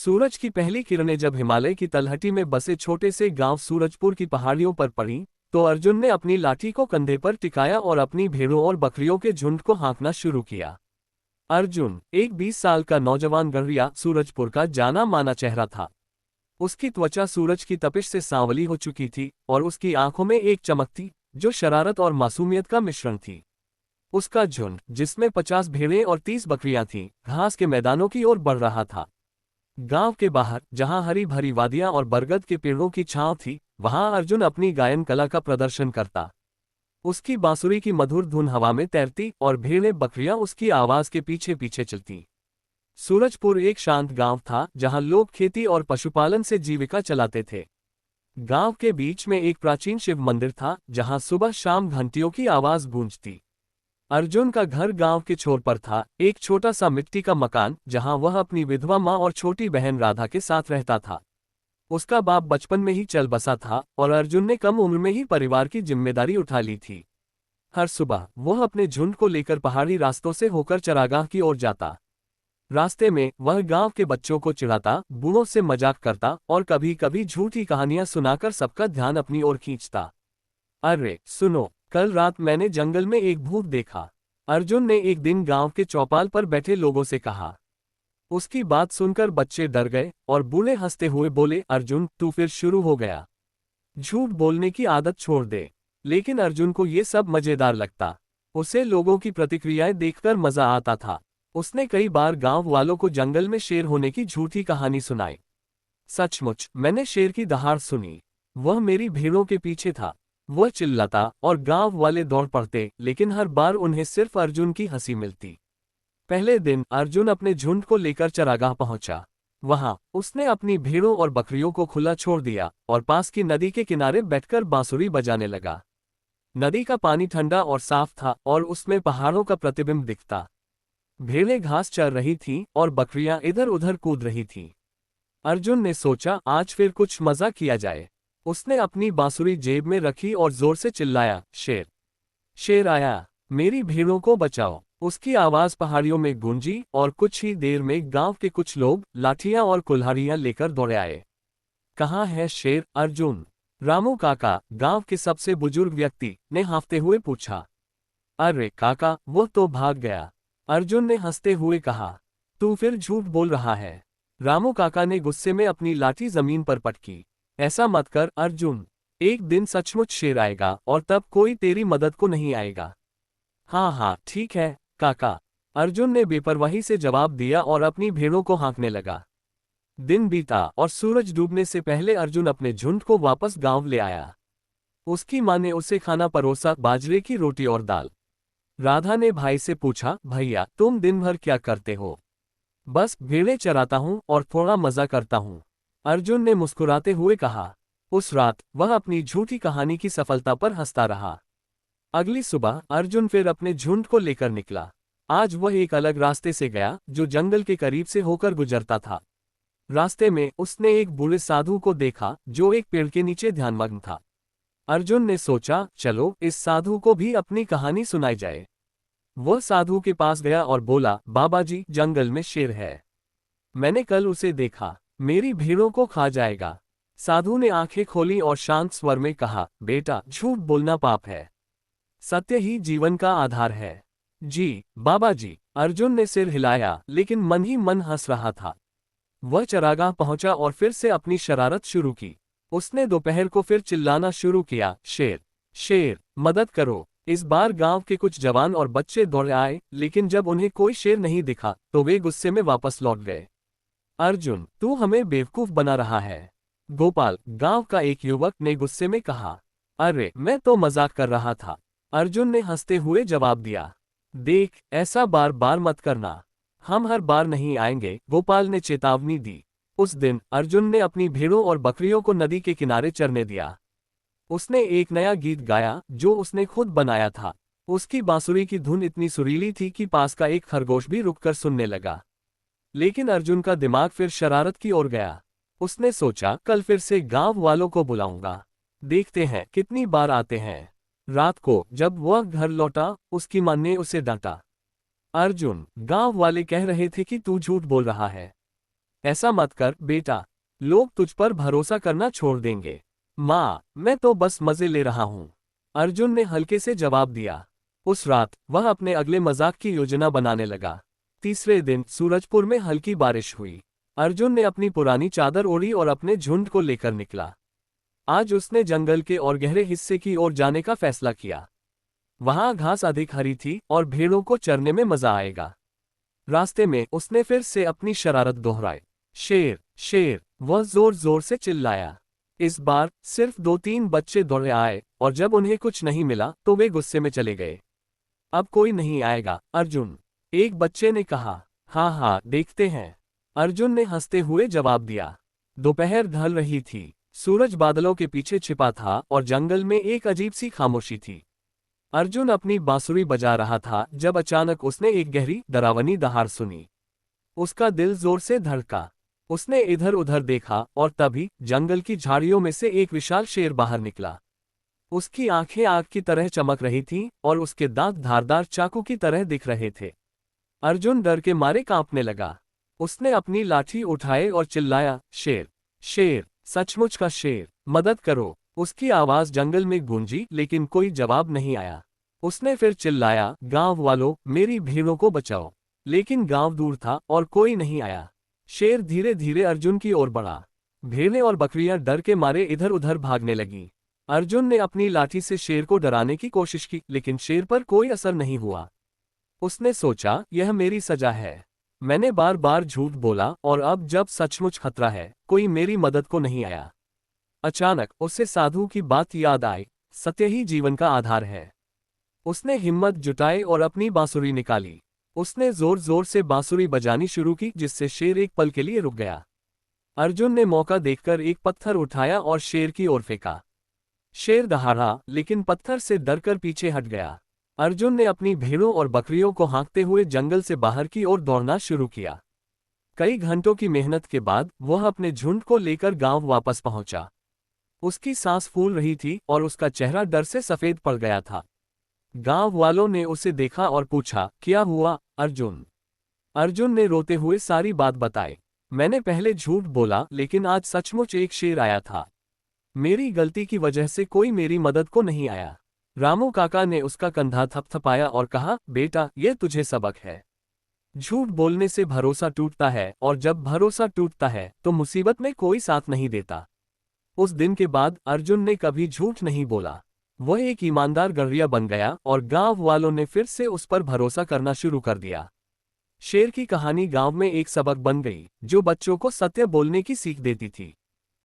सूरज की पहली किरणें जब हिमालय की तलहटी में बसे छोटे से गांव सूरजपुर की पहाड़ियों पर पड़ी, तो अर्जुन ने अपनी लाठी को कंधे पर टिकाया और अपनी भेड़ों और बकरियों के झुंड को हाँकना शुरू किया। अर्जुन, एक 20 साल का नौजवान गढ़िया, सूरजपुर का जाना माना चेहरा था। उसकी त्वचा सूरज की तपिश से सांवली हो चुकी थी और उसकी आंखों में एक चमक थी जो शरारत और मासूमियत का मिश्रण थी। उसका झुंड, जिसमें 50 भेड़ें और 30 बकरियां थीं, घास के मैदानों की ओर बढ़ रहा था। गांव के बाहर, जहां हरी भरी वादियां और बरगद के पेड़ों की छांव थी, वहां अर्जुन अपनी गायन कला का प्रदर्शन करता। उसकी बांसुरी की मधुर धुन हवा में तैरती और भेड़ें बकरियां उसकी आवाज के पीछे पीछे चलती। सूरजपुर एक शांत गांव था जहां लोग खेती और पशुपालन से जीविका चलाते थे। गांव के बीच में एक प्राचीन शिव मंदिर था जहां सुबह शाम घंटियों की आवाज गूंजती। अर्जुन का घर गांव के छोर पर था, एक छोटा सा मिट्टी का मकान जहां वह अपनी विधवा मां और छोटी बहन राधा के साथ रहता था। उसका बाप बचपन में ही चल बसा था और अर्जुन ने कम उम्र में ही परिवार की जिम्मेदारी उठा ली थी। हर सुबह वह अपने झुंड को लेकर पहाड़ी रास्तों से होकर चरागाह की ओर जाता। रास्ते में वह गांव के बच्चों को चिढ़ाता, बूढ़ों से मजाक करता और कभी कभी झूठी कहानियां सुनाकर सबका ध्यान अपनी ओर खींचता। अरे सुनो, कल रात मैंने जंगल में एक भूत देखा, अर्जुन ने एक दिन गांव के चौपाल पर बैठे लोगों से कहा। उसकी बात सुनकर बच्चे डर गए और बूढ़े हंसते हुए बोले, अर्जुन तू फिर शुरू हो गया। झूठ बोलने की आदत छोड़ दे। लेकिन अर्जुन को ये सब मजेदार लगता। उसे लोगों की प्रतिक्रियाएं देखकर मजा आता था। उसने कई बार गांव वालों को जंगल में शेर होने की झूठी कहानी सुनाई। सचमुच मैंने शेर की दहाड़ सुनी। वह मेरी भेड़ों के पीछे था। वह चिल्लाता और गांव वाले दौड़ पड़ते, लेकिन हर बार उन्हें सिर्फ अर्जुन की हंसी मिलती। पहले दिन अर्जुन अपने झुंड को लेकर चरागाह पहुंचा। वहां उसने अपनी भेड़ों और बकरियों को खुला छोड़ दिया और पास की नदी के किनारे बैठकर बांसुरी बजाने लगा। नदी का पानी ठंडा और साफ था और उसमें पहाड़ों का प्रतिबिंब दिखता। भेड़ें घास चर रही थीं और बकरियां इधर उधर कूद रही थीं। अर्जुन ने सोचा, आज फिर कुछ मजा किया जाए। उसने अपनी बांसुरी जेब में रखी और जोर से चिल्लाया, शेर, शेर आया, मेरी भेड़ों को बचाओ। उसकी आवाज पहाड़ियों में गूंजी और कुछ ही देर में गांव के कुछ लोग लाठियां और कुल्हाड़ियां लेकर दौड़े आए। कहाँ है शेर, अर्जुन? रामू काका, गांव के सबसे बुजुर्ग व्यक्ति, ने हाँफते हुए पूछा। अरे काका, वो तो भाग गया, अर्जुन ने हंसते हुए कहा। तू फिर झूठ बोल रहा है। रामू काका ने गुस्से में अपनी लाठी जमीन पर पटकी। ऐसा मत कर अर्जुन, एक दिन सचमुच शेर आएगा और तब कोई तेरी मदद को नहीं आएगा। हाँ हाँ ठीक है काका, अर्जुन ने बेपरवाही से जवाब दिया और अपनी भेड़ों को हाँकने लगा। दिन बीता और सूरज डूबने से पहले अर्जुन अपने झुंड को वापस गांव ले आया। उसकी मां ने उसे खाना परोसा, बाजरे की रोटी और दाल। राधा ने भाई से पूछा, भैया तुम दिन भर क्या करते हो? बस भेड़ें चराता हूँ और थोड़ा मजा करता हूँ, अर्जुन ने मुस्कुराते हुए कहा। उस रात वह अपनी झूठी कहानी की सफलता पर हंसता रहा। अगली सुबह अर्जुन फिर अपने झुंड को लेकर निकला। आज वह एक अलग रास्ते से गया जो जंगल के करीब से होकर गुजरता था। रास्ते में उसने एक बूढ़े साधु को देखा जो एक पेड़ के नीचे ध्यानमग्न था। अर्जुन ने सोचा, चलो इस साधु को भी अपनी कहानी सुनाई जाए। वह साधु के पास गया और बोला, बाबा जी, जंगल में शेर है। मैंने कल उसे देखा, मेरी भेड़ों को खा जाएगा। साधु ने आंखें खोली और शांत स्वर में कहा, बेटा झूठ बोलना पाप है, सत्य ही जीवन का आधार है। जी बाबा जी, अर्जुन ने सिर हिलाया लेकिन मन ही मन हंस रहा था। वह चरागाह पहुंचा और फिर से अपनी शरारत शुरू की। उसने दोपहर को फिर चिल्लाना शुरू किया, शेर, शेर, मदद करो। इस बार गांव के कुछ जवान और बच्चे दौड़ आए, लेकिन जब उन्हें कोई शेर नहीं दिखा तो वे गुस्से में वापस लौट गए। अर्जुन, तू हमें बेवकूफ बना रहा है, गोपाल, गांव का एक युवक ने गुस्से में कहा। अरे मैं तो मजाक कर रहा था, अर्जुन ने हंसते हुए जवाब दिया। देख, ऐसा बार बार मत करना, हम हर बार नहीं आएंगे, गोपाल ने चेतावनी दी। उस दिन अर्जुन ने अपनी भेड़ों और बकरियों को नदी के किनारे चरने दिया। उसने एक नया गीत गाया जो उसने खुद बनाया था। उसकी बांसुरी की धुन इतनी सुरीली थी कि पास का एक खरगोश भी रुककर सुनने लगा। लेकिन अर्जुन का दिमाग फिर शरारत की ओर गया। उसने सोचा, कल फिर से गांव वालों को बुलाऊंगा, देखते हैं कितनी बार आते हैं। रात को जब वह घर लौटा, उसकी मां ने उसे डांटा। अर्जुन, गांव वाले कह रहे थे कि तू झूठ बोल रहा है। ऐसा मत कर बेटा, लोग तुझ पर भरोसा करना छोड़ देंगे। माँ, मैं तो बस मजे ले रहा हूँ, अर्जुन ने हल्के से जवाब दिया। उस रात वह अपने अगले मजाक की योजना बनाने लगा। तीसरे दिन सूरजपुर में हल्की बारिश हुई। अर्जुन ने अपनी पुरानी चादर ओढ़ी और अपने झुंड को लेकर निकला। आज उसने जंगल के और गहरे हिस्से की ओर जाने का फैसला किया। वहां घास अधिक हरी थी और भेड़ों को चरने में मजा आएगा। रास्ते में उसने फिर से अपनी शरारत दोहराई। शेर, शेर, वह जोर जोर से चिल्लाया। इस बार सिर्फ 2-3 बच्चे दौड़े आए और जब उन्हें कुछ नहीं मिला तो वे गुस्से में चले गए। अब कोई नहीं आएगा अर्जुन, एक बच्चे ने कहा। हाँ हाँ, देखते हैं, अर्जुन ने हंसते हुए जवाब दिया। दोपहर ढल रही थी, सूरज बादलों के पीछे छिपा था और जंगल में एक अजीब सी खामोशी थी। अर्जुन अपनी बांसुरी बजा रहा था जब अचानक उसने एक गहरी डरावनी दहाड़ सुनी। उसका दिल जोर से धड़का। उसने इधर उधर देखा और तभी जंगल की झाड़ियों में से एक विशाल शेर बाहर निकला। उसकी आंखें आग की तरह चमक रही थीं और उसके दांत धारदार चाकू की तरह दिख रहे थे। अर्जुन डर के मारे कांपने लगा। उसने अपनी लाठी उठाए और चिल्लाया, शेर, शेर, सचमुच का शेर, मदद करो। उसकी आवाज जंगल में गूंजी लेकिन कोई जवाब नहीं आया। उसने फिर चिल्लाया, गांव वालों, मेरी भेड़ों को बचाओ। लेकिन गांव दूर था और कोई नहीं आया। शेर धीरे धीरे अर्जुन की ओर बढ़ा। भेड़ें और बकरियां डर के मारे इधर उधर भागने लगीं। अर्जुन ने अपनी लाठी से शेर को डराने की कोशिश की लेकिन शेर पर कोई असर नहीं हुआ। उसने सोचा, यह मेरी सजा है। मैंने बार बार झूठ बोला और अब जब सचमुच खतरा है, कोई मेरी मदद को नहीं आया। अचानक उसे साधु की बात याद आई, सत्य ही जीवन का आधार है। उसने हिम्मत जुटाई और अपनी बांसुरी निकाली। उसने जोर जोर से बांसुरी बजानी शुरू की जिससे शेर एक पल के लिए रुक गया। अर्जुन ने मौका देखकर एक पत्थर उठाया और शेर की ओर फेंका। शेर दहाड़ा लेकिन पत्थर से डरकर पीछे हट गया। अर्जुन ने अपनी भेड़ों और बकरियों को हाँकते हुए जंगल से बाहर की ओर दौड़ना शुरू किया। कई घंटों की मेहनत के बाद वह अपने झुंड को लेकर गांव वापस पहुंचा। उसकी सांस फूल रही थी और उसका चेहरा डर से सफेद पड़ गया था। गांव वालों ने उसे देखा और पूछा, क्या हुआ अर्जुन? अर्जुन ने रोते हुए सारी बात बताई। मैंने पहले झूठ बोला लेकिन आज सचमुच एक शेर आया था। मेरी गलती की वजह से कोई मेरी मदद को नहीं आया। रामू काका ने उसका कंधा थपथपाया और कहा, बेटा, ये तुझे सबक है। झूठ बोलने से भरोसा टूटता है और जब भरोसा टूटता है तो मुसीबत में कोई साथ नहीं देता। उस दिन के बाद अर्जुन ने कभी झूठ नहीं बोला। वह एक ईमानदार गढ़िया बन गया और गांव वालों ने फिर से उस पर भरोसा करना शुरू कर दिया। शेर की कहानी गांव में एक सबक बन गई जो बच्चों को सत्य बोलने की सीख देती थी।